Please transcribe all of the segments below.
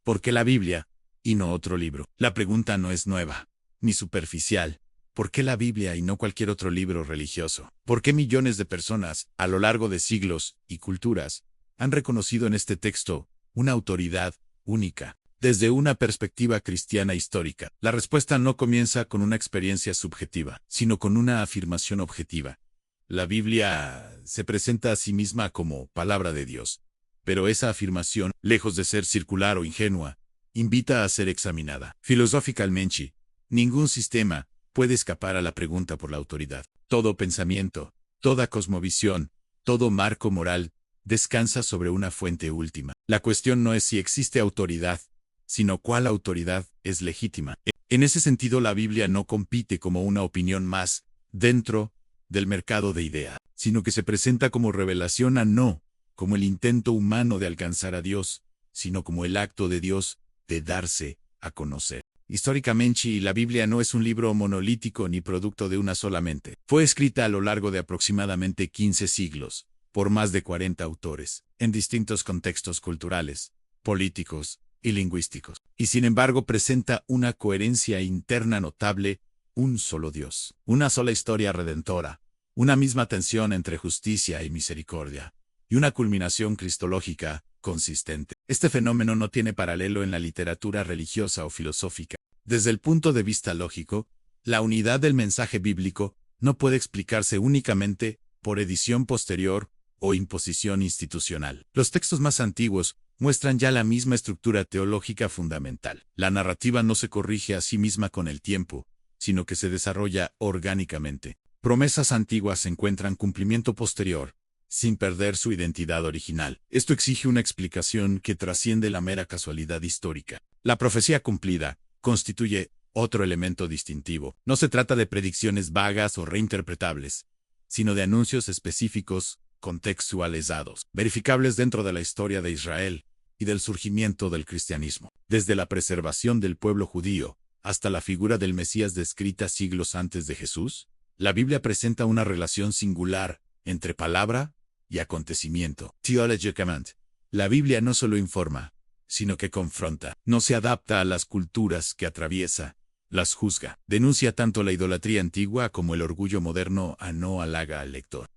¿Por qué la Biblia y no otro libro? La pregunta no es nueva, ni superficial. ¿Por qué la Biblia y no cualquier otro libro religioso? ¿Por qué millones de personas, a lo largo de siglos y culturas, han reconocido en este texto una autoridad única? Desde una perspectiva cristiana histórica, la respuesta no comienza con una experiencia subjetiva, sino con una afirmación objetiva. La Biblia se presenta a sí misma como palabra de Dios, pero esa afirmación, lejos de ser circular o ingenua, invita a ser examinada. Filosóficamente, ningún sistema puede escapar a la pregunta por la autoridad. Todo pensamiento, toda cosmovisión, todo marco moral, descansa sobre una fuente última. La cuestión no es si existe autoridad, sino cuál autoridad es legítima. En ese sentido, la Biblia no compite como una opinión más dentro del mercado de ideas, sino que se presenta como revelación no como el intento humano de alcanzar a Dios, sino como el acto de Dios de darse a conocer. Históricamente, la Biblia no es un libro monolítico ni producto de una sola mente. Fue escrita a lo largo de aproximadamente 15 siglos, por más de 40 autores, en distintos contextos culturales, políticos y lingüísticos. Y sin embargo presenta una coherencia interna notable, un solo Dios, una sola historia redentora, una misma tensión entre justicia y misericordia, y una culminación cristológica consistente. Este fenómeno no tiene paralelo en la literatura religiosa o filosófica. Desde el punto de vista lógico, la unidad del mensaje bíblico no puede explicarse únicamente por edición posterior o imposición institucional. Los textos más antiguos muestran ya la misma estructura teológica fundamental. La narrativa no se corrige a sí misma con el tiempo, sino que se desarrolla orgánicamente. Promesas antiguas encuentran cumplimiento posterior, sin perder su identidad original. Esto exige una explicación que trasciende la mera casualidad histórica. La profecía cumplida constituye otro elemento distintivo. No se trata de predicciones vagas o reinterpretables, sino de anuncios específicos, contextualizados, verificables dentro de la historia de Israel y del surgimiento del cristianismo. Desde la preservación del pueblo judío hasta la figura del Mesías descrita siglos antes de Jesús, la Biblia presenta una relación singular entre palabra y acontecimiento. Teológicamente, la Biblia no solo informa, sino que confronta. No se adapta a las culturas que atraviesa, las juzga. Denuncia tanto la idolatría antigua como el orgullo moderno no halaga al lector.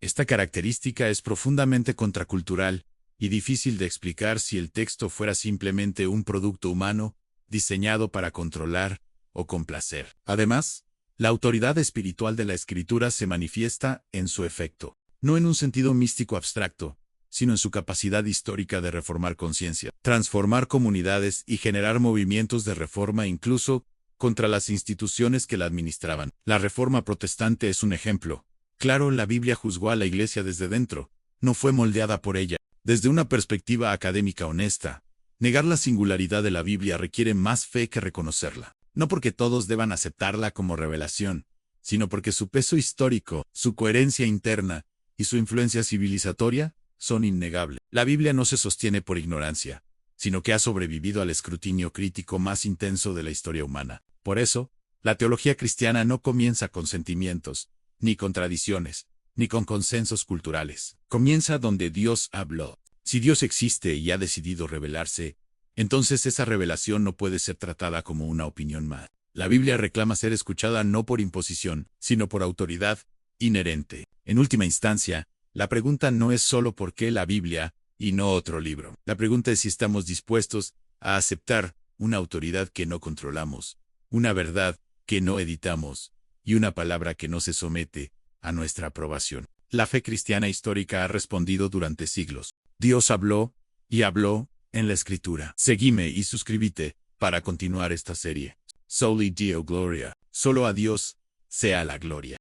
Esta característica es profundamente contracultural y difícil de explicar si el texto fuera simplemente un producto humano, diseñado para controlar o complacer. Además, la autoridad espiritual de la Escritura se manifiesta en su efecto, no en un sentido místico abstracto, sino en su capacidad histórica de reformar conciencia, transformar comunidades y generar movimientos de reforma incluso contra las instituciones que la administraban. La Reforma Protestante es un ejemplo. Claro, la Biblia juzgó a la Iglesia desde dentro, no fue moldeada por ella. Desde una perspectiva académica honesta, negar la singularidad de la Biblia requiere más fe que reconocerla. No porque todos deban aceptarla como revelación, sino porque su peso histórico, su coherencia interna y su influencia civilizatoria son innegables. La Biblia no se sostiene por ignorancia, sino que ha sobrevivido al escrutinio crítico más intenso de la historia humana. Por eso, la teología cristiana no comienza con sentimientos, ni con tradiciones, ni con consensos culturales. Comienza donde Dios habló. Si Dios existe y ha decidido revelarse, entonces esa revelación no puede ser tratada como una opinión más. La Biblia reclama ser escuchada no por imposición, sino por autoridad inherente. En última instancia, la pregunta no es solo por qué la Biblia y no otro libro. La pregunta es si estamos dispuestos a aceptar una autoridad que no controlamos, una verdad que no editamos y una palabra que no se somete a nuestra aprobación. La fe cristiana histórica ha respondido durante siglos. Dios habló y habló en la Escritura. Seguime y suscríbete para continuar esta serie. Soli Deo Gloria. Solo a Dios sea la gloria.